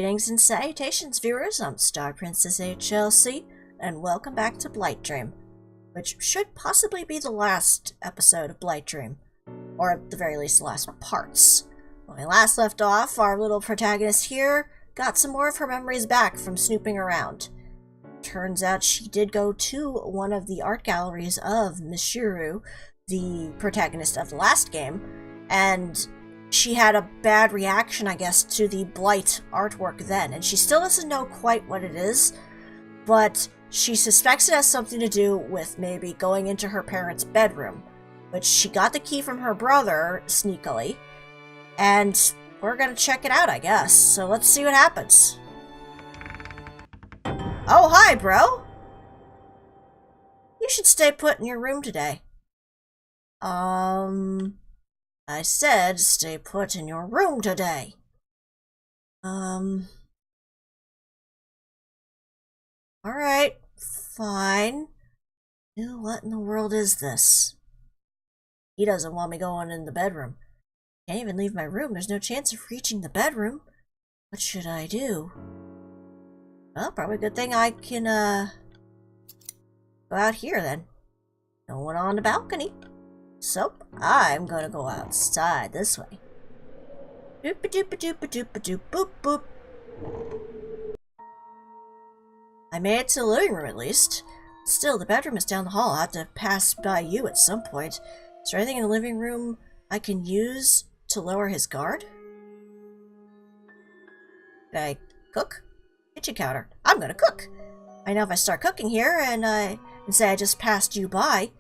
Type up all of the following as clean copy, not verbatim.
Greetings and salutations, viewers. I'm StarPrincessHLC, and welcome back to Blight Dream, which should possibly be the last episode of Blight Dream, or at the very least the last parts. When we last left off, our little protagonist here got some more of her memories back from snooping around. Turns out she did go to one of the art galleries of Mishiru, the protagonist of the last game, and she had a bad reaction, I guess, to the Blight artwork then, and she still doesn't know quite what it is, but she suspects it has something to do with maybe going into her parents' bedroom, which she got the key from her brother, sneakily, and we're gonna check it out, I guess, so let's see what happens. Oh, hi, bro! You should stay put in your room today. I said stay put in your room today. Alright, fine. Ew, what in the world is this? He doesn't want me going in the bedroom. Can't even leave my room. There's no chance of reaching the bedroom. What should I do? Well, probably a good thing I can, go out here then. No one on the balcony. So, I'm gonna go outside this way. Doop-a-doop-a-doop-a-doop-a-doop, boop boop. I made it to the living room at least. Still, the bedroom is down the hall. I'll have to pass by you at some point. Is there anything in the living room I can use to lower his guard? Can I cook? Kitchen counter. I'm gonna cook. I know if I start cooking here and say I just passed you by,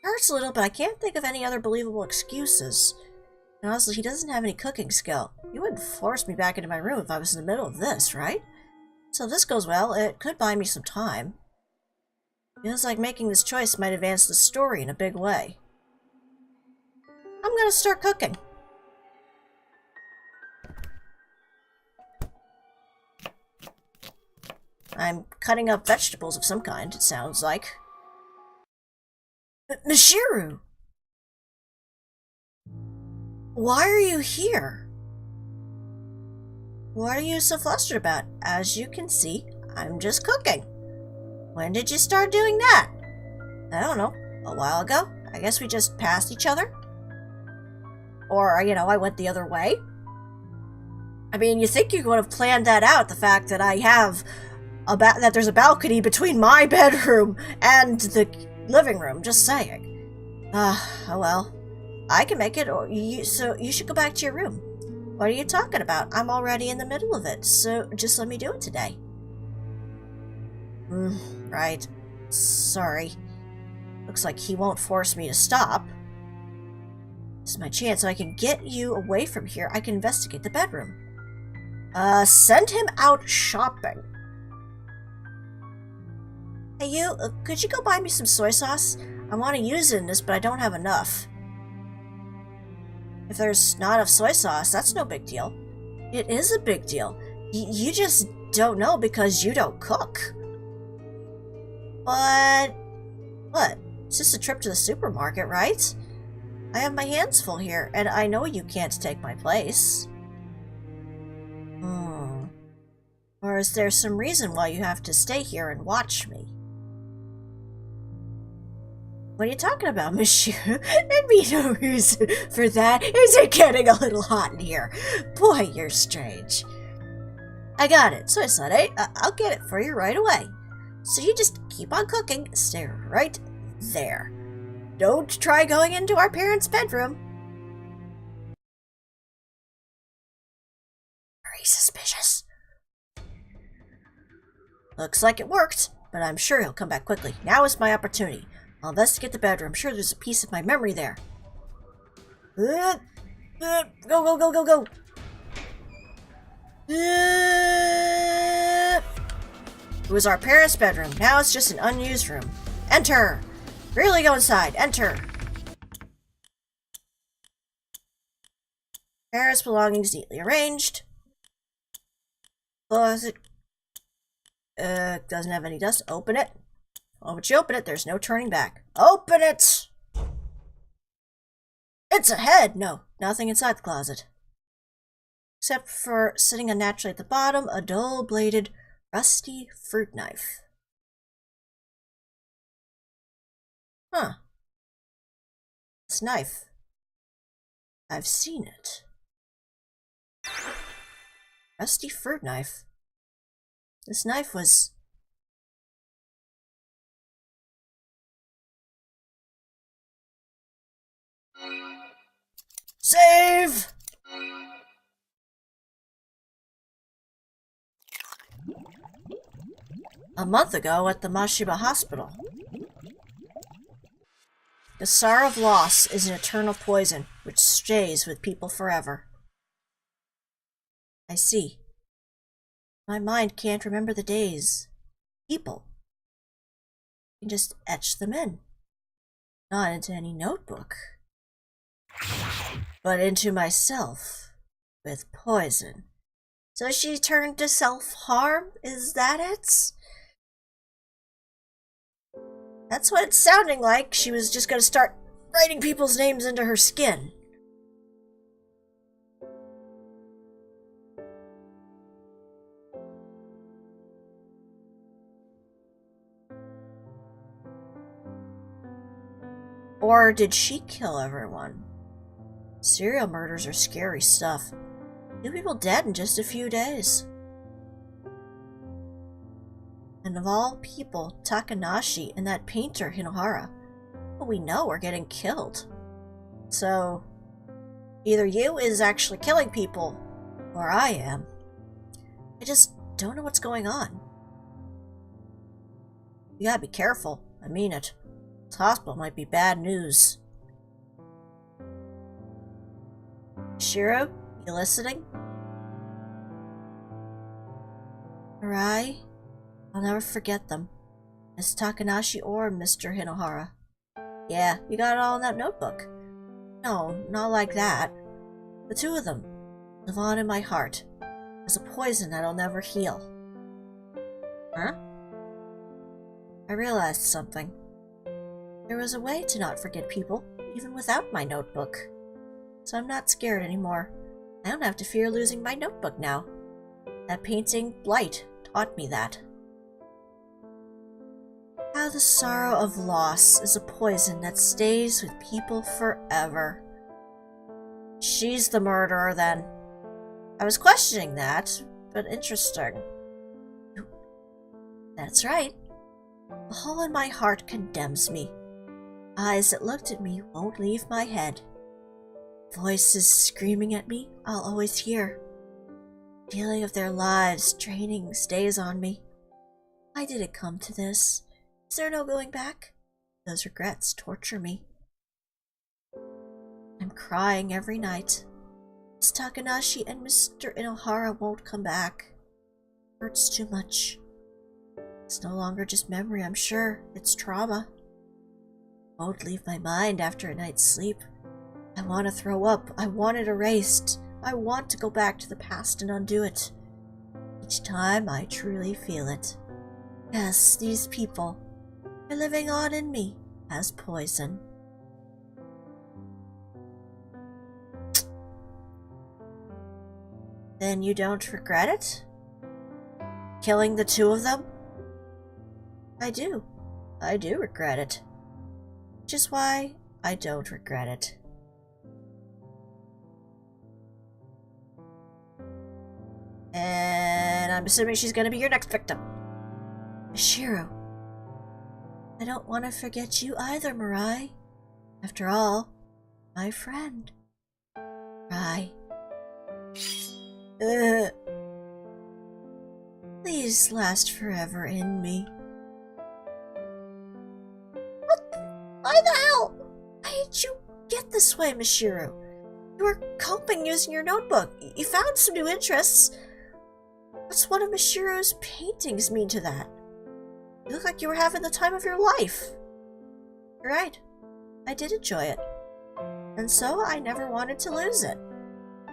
hurts a little, but I can't think of any other believable excuses. And honestly, he doesn't have any cooking skill. He wouldn't force me back into my room if I was in the middle of this, right? So if this goes well, it could buy me some time. Feels like making this choice might advance the story in a big way. I'm gonna start cooking. I'm cutting up vegetables of some kind, it sounds like. Mishiru! Why are you here? What are you so flustered about? As you can see, I'm just cooking. When did you start doing that? I don't know. A while ago? I guess we just passed each other? Or, you know, I went the other way? I mean, you think you would have planned that out, the fact that I have that there's a balcony between my bedroom and the living room, just saying. Oh well. I can make it, so you should go back to your room. What are you talking about? I'm already in the middle of it, so just let me do it today. Right. Sorry. Looks like he won't force me to stop. This is my chance, so I can get you away from here. I can investigate the bedroom. Send him out shopping. Hey you, could you go buy me some soy sauce? I want to use it in this, but I don't have enough. If there's not enough soy sauce, that's no big deal. It is a big deal. You just don't know because you don't cook. But what? It's just a trip to the supermarket, right? I have my hands full here, and I know you can't take my place. Or is there some reason why you have to stay here and watch me? What are you talking about, monsieur? There'd be no reason for that. Is it getting a little hot in here? Boy, you're strange. I got it. Soy sauce, eh? I'll get it for you right away. So you just keep on cooking. Stay right there. Don't try going into our parents' bedroom. Very suspicious. Looks like it worked, but I'm sure he'll come back quickly. Now is my opportunity. I'll investigate the bedroom. I'm sure there's a piece of my memory there. Go, go, go, go, go! It was our parents' bedroom. Now it's just an unused room. Enter! Really go inside. Enter! Parents' belongings neatly arranged. Closet. Doesn't have any dust. Open it. Oh, but you open it, there's no turning back. Open it! It's a head! No, nothing inside the closet. except for sitting unnaturally at the bottom, a dull-bladed, rusty fruit knife. Huh. This knife. I've seen it. Rusty fruit knife. This knife was... Save! A month ago at the Mashiba Hospital. The sorrow of loss is an eternal poison which stays with people forever. I see. My mind can't remember the days. People. I can just etch them in. Not into any notebook. But into myself. With poison. So she turned to self-harm? Is that it? That's what it's sounding like. She was just gonna start writing people's names into her skin. Or did she kill everyone? Serial murders are scary stuff. 2 people dead in just a few days. And of all people, Takanashi and that painter Hinohara, who we know are getting killed. So, either you is actually killing people, or I am. I just don't know what's going on. You gotta be careful. I mean it. This hospital might be bad news. Shiro, you listening? Mirai? I'll never forget them. Miss Takanashi or Mr. Hinohara. Yeah, you got it all in that notebook. No, not like that. The 2 of them live on in my heart as a poison that'll never heal. Huh? I realized something. There was a way to not forget people, even without my notebook. So I'm not scared anymore. I don't have to fear losing my notebook now. That painting, Blight, taught me that. How the sorrow of loss is a poison that stays with people forever. She's the murderer, then. I was questioning that, but interesting. That's right. The hole in my heart condemns me. Eyes that looked at me won't leave my head. Voices screaming at me I'll always hear. Feeling of their lives draining stays on me. Why did it come to this? Is there no going back? Those regrets torture me. I'm crying every night. Miss Takanashi and Mr. Inohara won't come back. Hurts too much. It's no longer just memory, I'm sure. It's trauma. Won't leave my mind after a night's sleep. I want to throw up. I want it erased. I want to go back to the past and undo it. Each time I truly feel it. Yes, these people are living on in me as poison. Then you don't regret it? Killing the 2 of them? I do. I do regret it. Which is why I don't regret it. And I'm assuming she's gonna be your next victim. Shiro. I don't want to forget you either, Mirai. After all, my friend. Mirai. Please last forever in me. What? Why the hell? Why did you get this way, Mishiro? You were coping using your notebook. You found some new interests. What's one of Mishiro's paintings mean to that? You look like you were having the time of your life. You're right. I did enjoy it. And so I never wanted to lose it.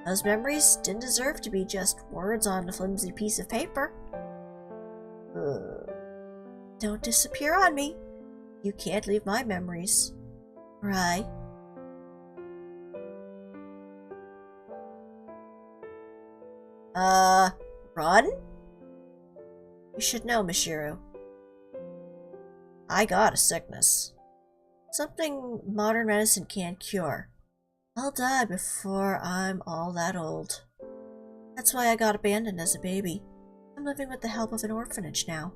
Those memories didn't deserve to be just words on a flimsy piece of paper. Don't disappear on me. You can't leave my memories. Right? Run? You should know, Michiru. I got a sickness. Something modern medicine can't cure. I'll die before I'm all that old. That's why I got abandoned as a baby. I'm living with the help of an orphanage now.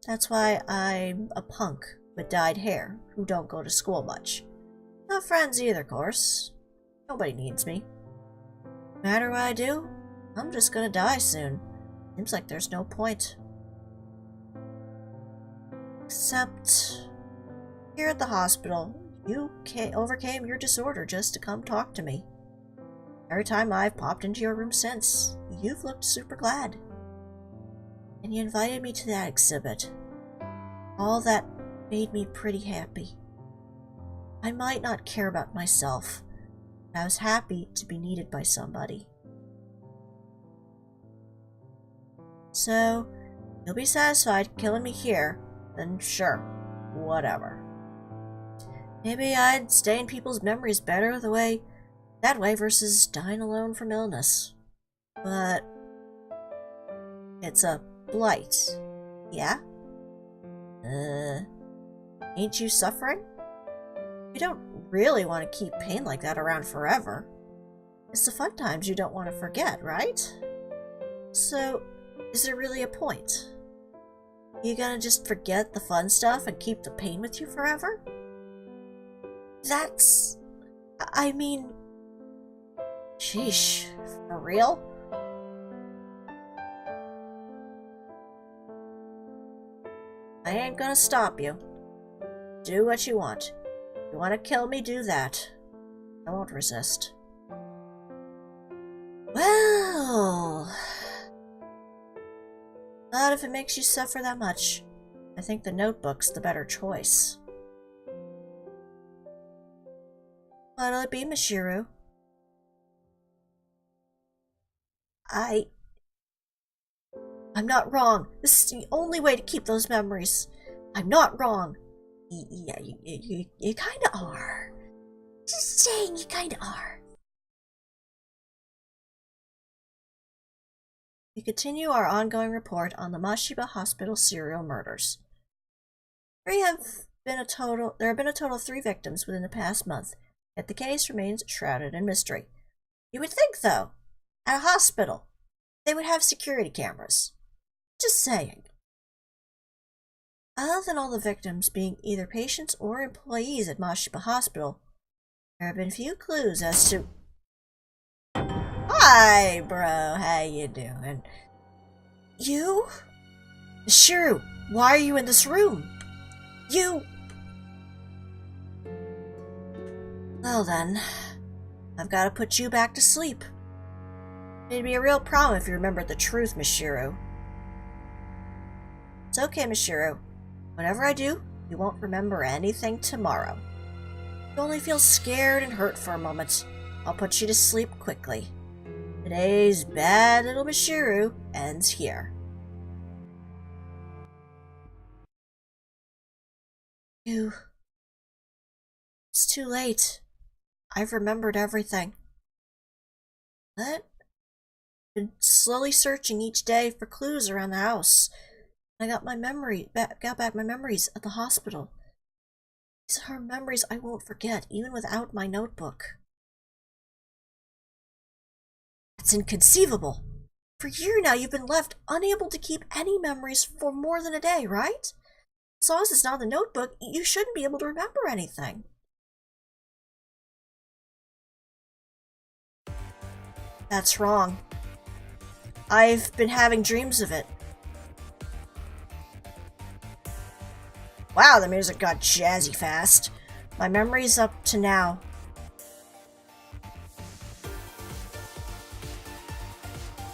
That's why I'm a punk with dyed hair who don't go to school much. Not friends either, of course. Nobody needs me. No matter what I do, I'm just gonna die soon. Seems like there's no point. Except here at the hospital, you overcame your disorder just to come talk to me. Every time I've popped into your room since, you've looked super glad. And you invited me to that exhibit. All that made me pretty happy. I might not care about myself, but I was happy to be needed by somebody. So, you'll be satisfied killing me here, then sure, whatever. Maybe I'd stay in people's memories better that way versus dying alone from illness. But it's a blight, yeah? Ain't you suffering? You don't really want to keep pain like that around forever. It's the fun times you don't want to forget, right? So, is there really a point? You gonna just forget the fun stuff and keep the pain with you forever? I mean... Sheesh, for real? I ain't gonna stop you. Do what you want. If you want to kill me, do that. I won't resist. Well... But if it makes you suffer that much, I think the notebook's the better choice. What'll it be, Michiru? I'm not wrong. This is the only way to keep those memories. I'm not wrong. Yeah, you kinda are. Just saying, you kinda are. We continue our ongoing report on the Mashiba Hospital serial murders. There have been a total of 3 victims within the past month, yet the case remains shrouded in mystery. You would think, though, at a hospital, they would have security cameras. Just saying. Other than all the victims being either patients or employees at Mashiba Hospital, there have been few clues as to... Hi, bro. How you doing? You? Michiru, why are you in this room? You... Well then, I've got to put you back to sleep. It'd be a real problem if you remembered the truth, Michiru. It's okay, Michiru. Whatever I do, you won't remember anything tomorrow. You only feel scared and hurt for a moment. I'll put you to sleep quickly. Today's bad little Michiru ends here. It's too late. I've remembered everything. What? Been slowly searching each day for clues around the house. I got back my memories at the hospital. These are memories I won't forget, even without my notebook. That's inconceivable. For a year now, you've been left unable to keep any memories for more than a day, right? As long as it's not in the notebook, you shouldn't be able to remember anything. That's wrong. I've been having dreams of it. Wow, the music got jazzy fast. My memory's up to now.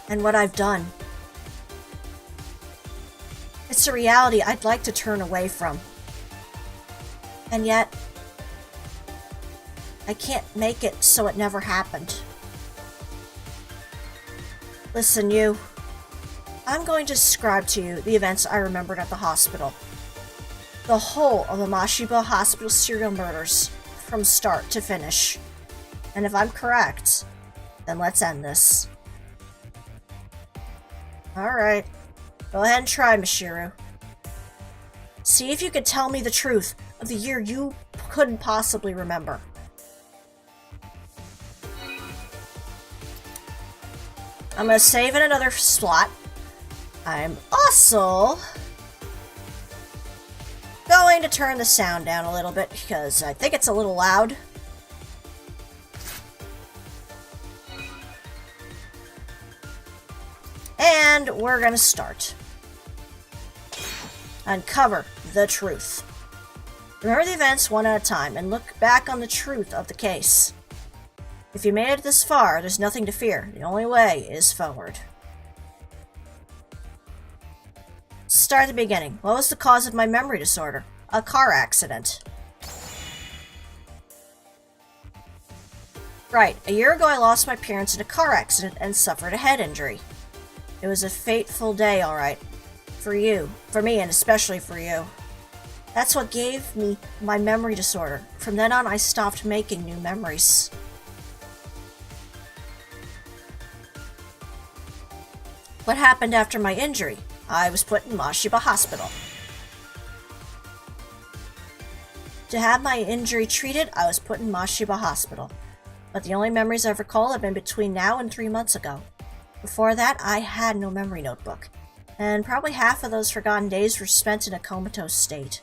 And what I've done. It's a reality I'd like to turn away from. And yet, I can't make it so it never happened. Listen, you. I'm going to describe to you the events I remembered at the hospital. The whole of the Mashiba Hospital serial murders, from start to finish. And if I'm correct, then let's end this. Alright. Go ahead and try, Mishiru. See if you can tell me the truth of the year you couldn't possibly remember. I'm gonna save in another slot. I'm also going to turn the sound down a little bit because I think it's a little loud. And we're gonna start. Uncover the truth. Remember the events one at a time and look back on the truth of the case. If you made it this far, there's nothing to fear. The only way is forward. Start at the beginning. What was the cause of my memory disorder? A car accident. Right, a year ago I lost my parents in a car accident and suffered a head injury. It was a fateful day, alright. For you. For me, and especially for you. That's what gave me my memory disorder. From then on, I stopped making new memories. What happened after my injury? I was put in Mashiba Hospital. To have my injury treated, I was put in Mashiba Hospital. But the only memories I recall have been between now and 3 months ago. Before that, I had no memory notebook. And probably half of those forgotten days were spent in a comatose state.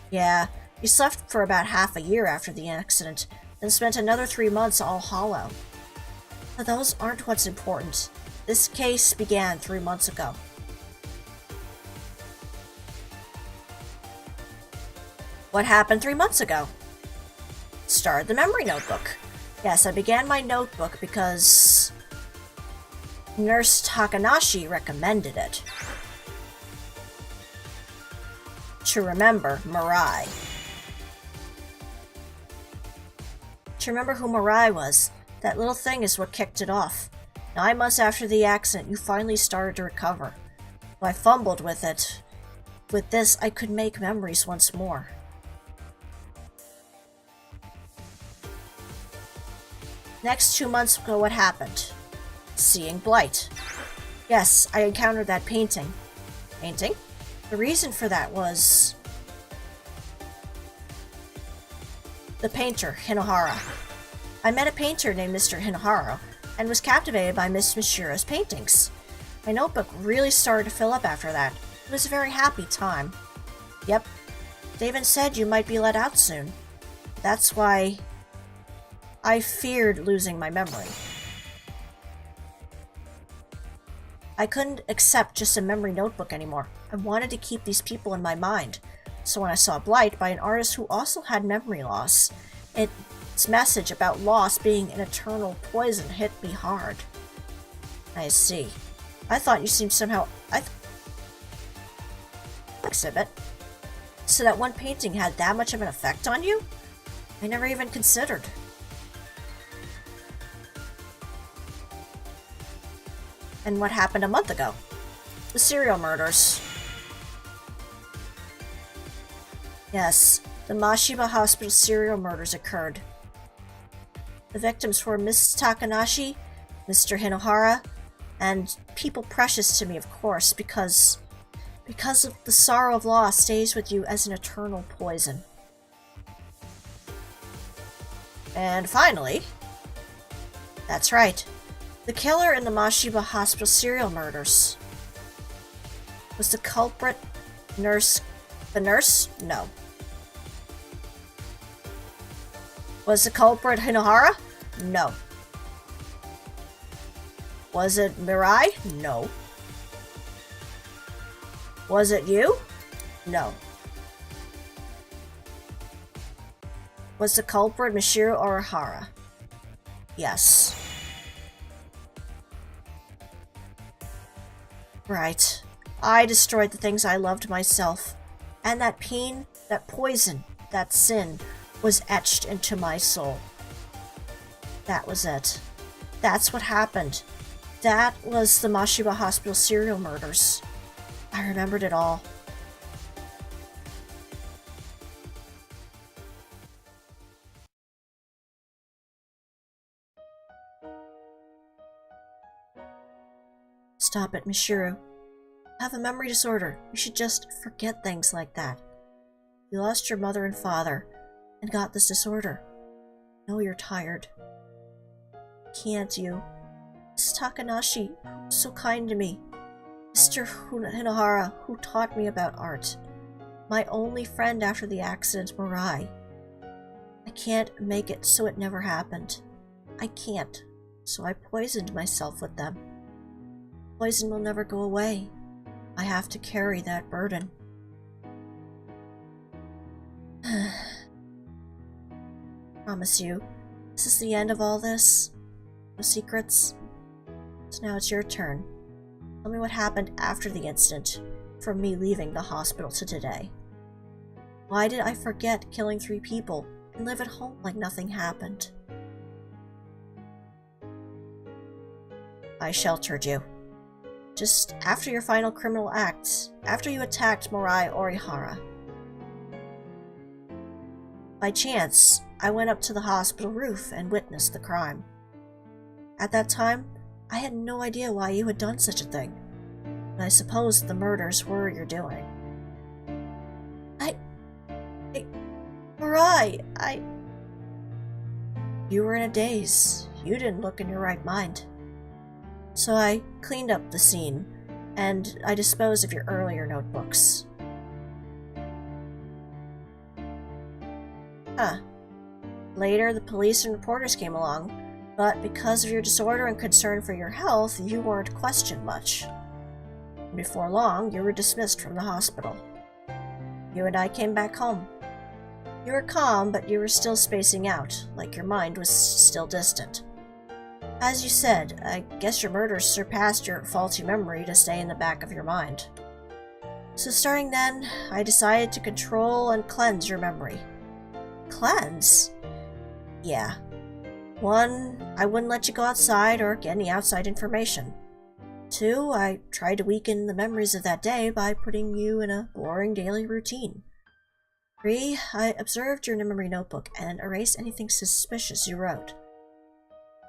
Yeah, he slept for about half a year after the accident, then spent another 3 months all hollow. But those aren't what's important. This case began 3 months ago. What happened 3 months ago? Started the memory notebook. Yes, I began my notebook because Nurse Takanashi recommended it. To remember Mirai. To remember who Mirai was. That little thing is what kicked it off. 9 months after the accident, you finally started to recover. Though I fumbled with it. With this, I could make memories once more. Next 2 months ago, what happened? Seeing Blight. Yes, I encountered that painting. Painting? The reason for that was the painter, Hinohara. I met a painter named Mr. Hinohara and was captivated by Miss Mishiro's paintings. My notebook really started to fill up after that. It was a very happy time. Yep, they even said you might be let out soon. That's why I feared losing my memory. I couldn't accept just a memory notebook anymore. I wanted to keep these people in my mind. So when I saw Blight by an artist who also had memory loss, its message about loss being an eternal poison hit me hard. I see. I thought you seemed somehow... exhibit. So that one painting had that much of an effect on you? I never even considered. And what happened a month ago? The serial murders. Yes, the Mashiba Hospital serial murders occurred. The victims were Miss Takanashi, Mr. Hinohara, and people precious to me, of course, because of the sorrow of loss stays with you as an eternal poison. And finally, that's right. The killer in the Mashiba Hospital serial murders. Was the culprit nurse... the nurse? No. Was the culprit Hinohara? No. Was it Mirai? No. Was it you? No. Was the culprit Michiru Orihara? Yes. Right. I destroyed the things I loved myself. And that pain, that poison, that sin was etched into my soul. That was it. That's what happened. That was the Mashiba Hospital serial murders. I remembered it all. Stop it, Michiru. have a memory disorder. You should just forget things like that. You lost your mother and father and got this disorder. I know you're tired. Can't you? Miss Takanashi, who was so kind to me. Mr. Hinohara, who taught me about art. My only friend after the accident, Mirai. I can't make it so it never happened. I can't, so I poisoned myself with them. Poison will never go away. I have to carry that burden. Promise you, this is the end of all this. No secrets. So now it's your turn. Tell me what happened after the incident, from me leaving the hospital to today. Why did I forget killing 3 people and live at home like nothing happened? I sheltered you. Just after your final criminal act, after you attacked Mirai Orihara. By chance, I went up to the hospital roof and witnessed the crime. At that time, I had no idea why you had done such a thing, and I supposed the murders were your doing. Mirai, You were in a daze. You didn't look in your right mind. So I cleaned up the scene, and I disposed of your earlier notebooks. Later, the police and reporters came along, but because of your disorder and concern for your health, you weren't questioned much. Before long, you were dismissed from the hospital. You and I came back home. You were calm, but you were still spacing out, like your mind was still distant. As you said, I guess your murders surpassed your faulty memory to stay in the back of your mind. So starting then, I decided to control and cleanse your memory. Cleanse? Yeah. 1, I wouldn't let you go outside or get any outside information. 2, I tried to weaken the memories of that day by putting you in a boring daily routine. 3, I observed your memory notebook and erased anything suspicious you wrote.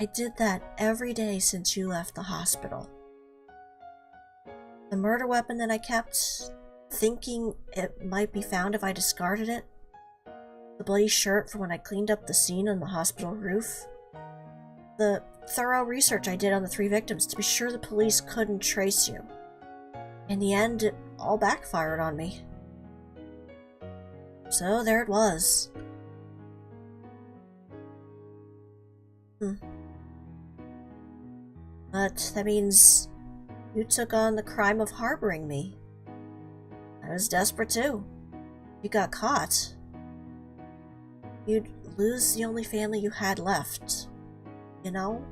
I did that every day since you left the hospital. The murder weapon that I kept, thinking it might be found if I discarded it. The bloody shirt from when I cleaned up the scene on the hospital roof. The thorough research I did on the 3 victims to be sure the police couldn't trace you. In the end, it all backfired on me. So there it was. But that means you took on the crime of harboring me. I was desperate too. You got caught. You'd lose the only family you had left. You know?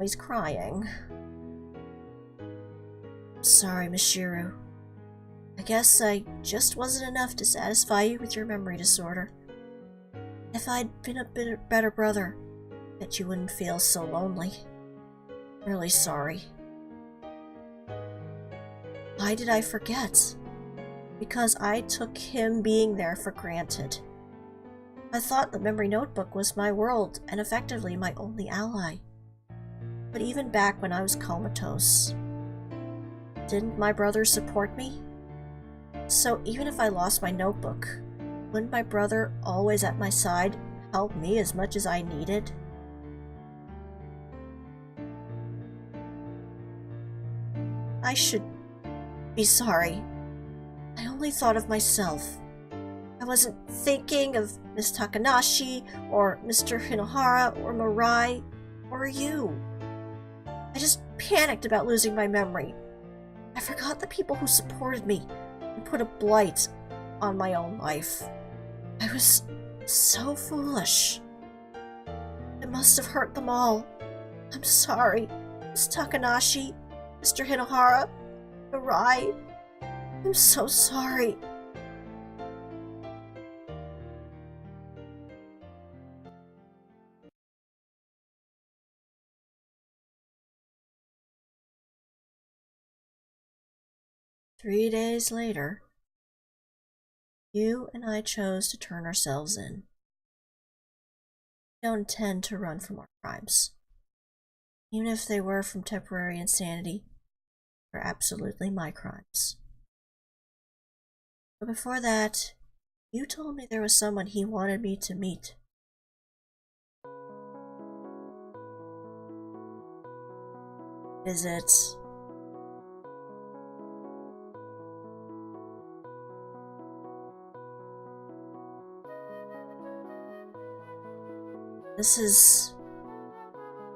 He's crying. Sorry, Miss Shiru. I guess I just wasn't enough to satisfy you with your memory disorder. If I'd been a bit better brother, I bet you wouldn't feel so lonely. Really sorry. Why did I forget? Because I took him being there for granted. I thought the memory notebook was my world and effectively my only ally. But even back when I was comatose, didn't my brother support me? So even if I lost my notebook, wouldn't my brother always at my side help me as much as I needed? I should be sorry. I only thought of myself. I wasn't thinking of Miss Takanashi, or Mr. Hinohara, or Mirai, or you. I just panicked about losing my memory. I forgot the people who supported me and put a blight on my own life. I was so foolish. It must have hurt them all. I'm sorry, Miss Takanashi, Mr. Hinohara, Mirai. I'm so sorry. Three days later, you and I chose to turn ourselves in. We don't intend to run from our crimes. Even if they were from temporary insanity, They're absolutely my crimes. But before that, you told me there was someone he wanted me to meet. Is it... This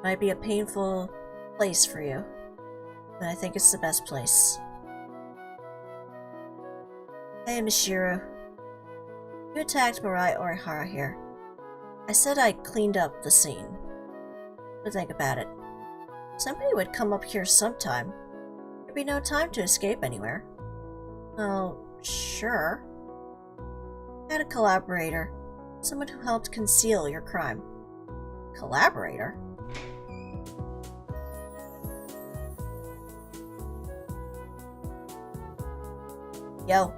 might be a painful place for you, but I think it's the best place. Hey, Mishiro. You attacked Mirai Orihara here. I said I cleaned up the scene. But think about it. Somebody would come up here sometime. There'd be no time to escape anywhere. Oh, sure. I had a collaborator. Someone who helped conceal your crime. Collaborator? Yo.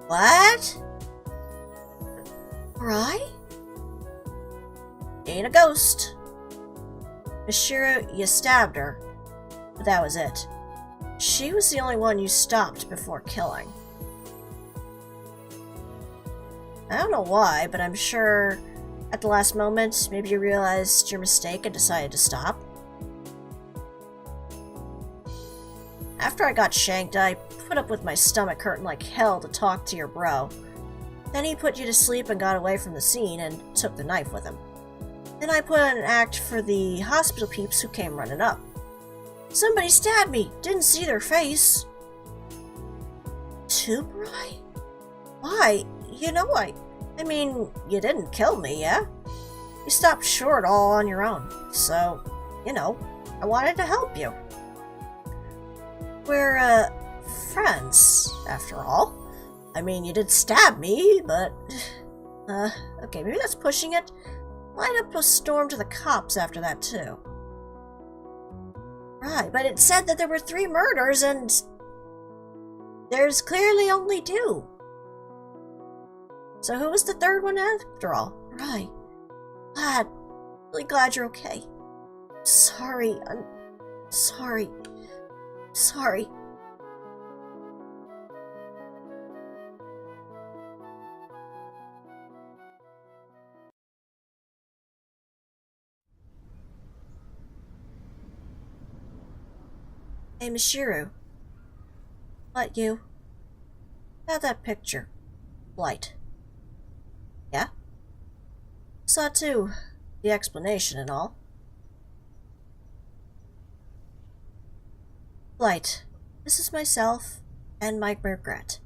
What? Right? Ain't a ghost. Mishiro, you stabbed her. But that was it. She was the only one you stopped before killing. I don't know why, but I'm sure at the last moment, maybe you realized your mistake and decided to stop. After I got shanked, I put up with my stomach hurting like hell to talk to your bro. Then he put you to sleep and got away from the scene and took the knife with him. Then I put on an act for the hospital peeps who came running up. Somebody stabbed me! Didn't see their face! Tuberai? Why? You know, I mean, you didn't kill me, yeah? You stopped short all on your own, so, you know, I wanted to help you. We're, friends, after all. I mean, you did stab me, but... okay, maybe that's pushing it. Light up a storm to the cops after that, too. Right, but it said that there were 3 murders, and... there's clearly only 2. So who was the 3rd one after all? Right. Glad. Really glad you're okay. Sorry. I'm sorry. Sorry. Hey, Mishiro. What, you? About that picture. Blight. Yeah? Saw too. The explanation and all. Blight. This is myself and my regret.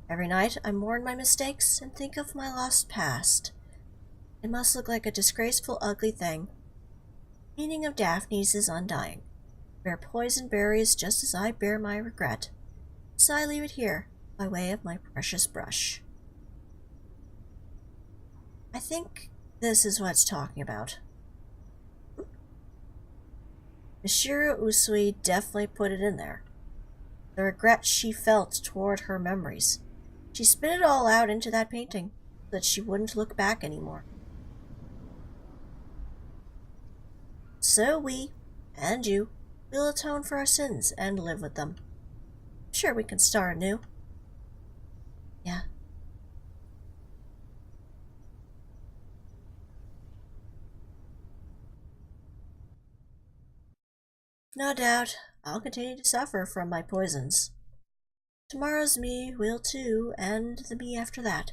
Every night I mourn my mistakes and think of my lost past. It must look like a disgraceful, ugly thing. Meaning of Daphne's is undying. Bear poison berries just as I bear my regret. So I leave it here, by way of my precious brush. I think this is what it's talking about. Mishiro Usui definitely put it in there. The regret she felt toward her memories. She spit it all out into that painting, so that she wouldn't look back anymore. So we, and you, will atone for our sins and live with them. I'm sure we can start anew. Yeah. No doubt, I'll continue to suffer from my poisons. Tomorrow's me will too, and the me after that.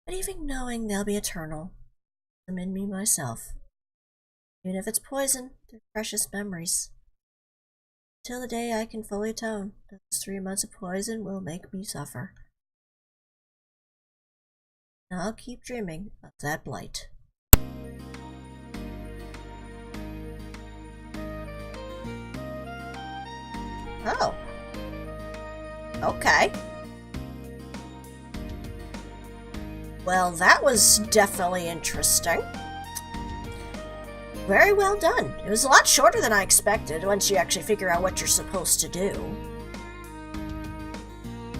But even knowing they'll be eternal, I'm in me myself. Even if it's poison, they're precious memories. Till the day I can fully atone, those 3 months of poison will make me suffer. And I'll keep dreaming of that blight. Oh. Okay. Well, that was definitely interesting. Very well done. It was a lot shorter than I expected once you actually figure out what you're supposed to do.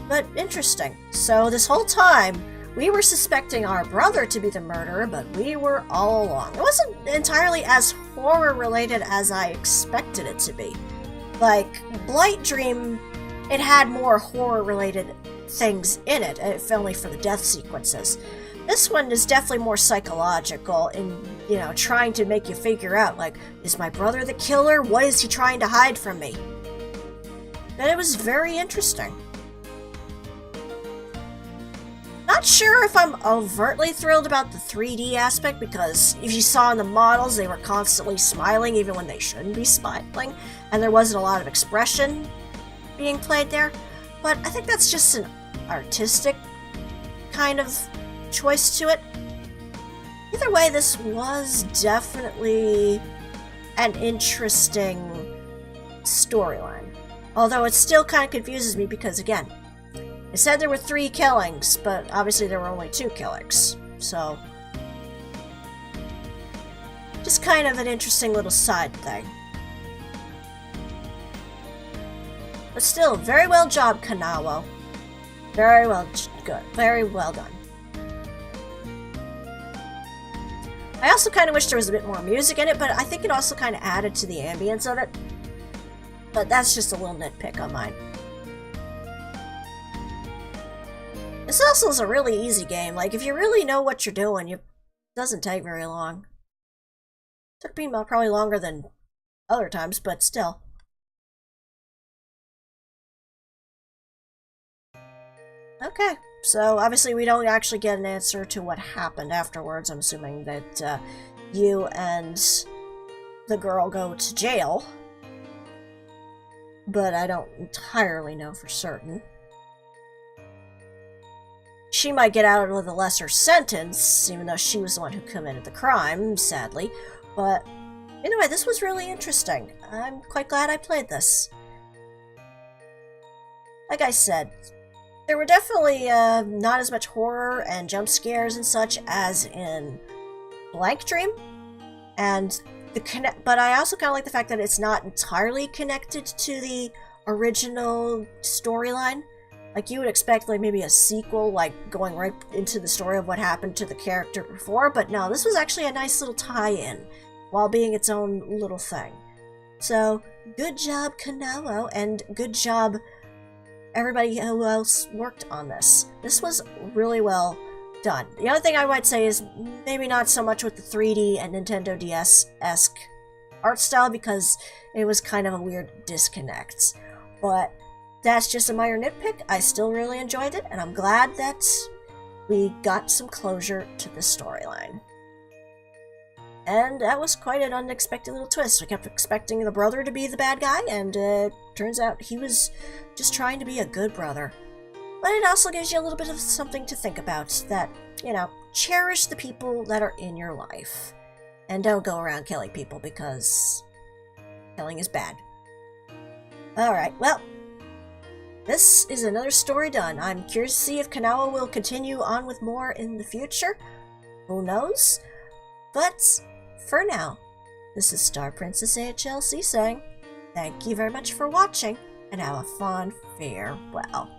But interesting. So this whole time, We were suspecting our brother to be the murderer, but we were all along. It wasn't entirely as horror-related as I expected it to be. Like, Blight Dream, it had more horror-related things in it, if only for the death sequences. This one is definitely more psychological in, you know, trying to make you figure out, like, is my brother the killer? What is he trying to hide from me? And it was very interesting. Not sure if I'm overtly thrilled about the 3D aspect, because if you saw in the models, they were constantly smiling even when they shouldn't be smiling, and there wasn't a lot of expression being played there. But I think that's just an artistic kind of choice to it. Either way, this was definitely an interesting storyline. Although it still kind of confuses me because, again, it said there were 3 killings, but obviously there were only 2 killings. So, just kind of an interesting little side thing. But still, very well job, Kanawa. Very well, good. Very well done. I also kind of wish there was a bit more music in it, but I think it also kind of added to the ambience of it. But that's just a little nitpick on mine. This also is a really easy game. Like, if you really know what you're doing, it doesn't take very long. Took me probably longer than other times, but still. Okay, so obviously we don't actually get an answer to what happened afterwards. I'm assuming that you and the girl go to jail. But I don't entirely know for certain. She might get out with a lesser sentence, even though she was the one who committed the crime, sadly. But anyway, this was really interesting. I'm quite glad I played this. Like I said, there were definitely not as much horror and jump scares and such as in Blank Dream. And but I also kind of like the fact that it's not entirely connected to the original storyline. Like, you would expect, like, maybe a sequel, like, going right into the story of what happened to the character before, but no, this was actually a nice little tie-in, while being its own little thing. So, good job, Kanawa, and good job everybody who else worked on this. This was really well done. The other thing I might say is maybe not so much with the 3D and Nintendo DS-esque art style, because it was kind of a weird disconnect. But that's just a minor nitpick. I still really enjoyed it, and I'm glad that we got some closure to the storyline. And that was quite an unexpected little twist. We kept expecting the brother to be the bad guy, and turns out he was just trying to be a good brother. But it also gives you a little bit of something to think about, that, you know, cherish the people that are in your life. And don't go around killing people, because killing is bad. Alright, well, this is another story done. I'm curious to see if Kanawa will continue on with more in the future. Who knows? But for now, this is StarPrincessHLC saying, thank you very much for watching, and have a fond farewell.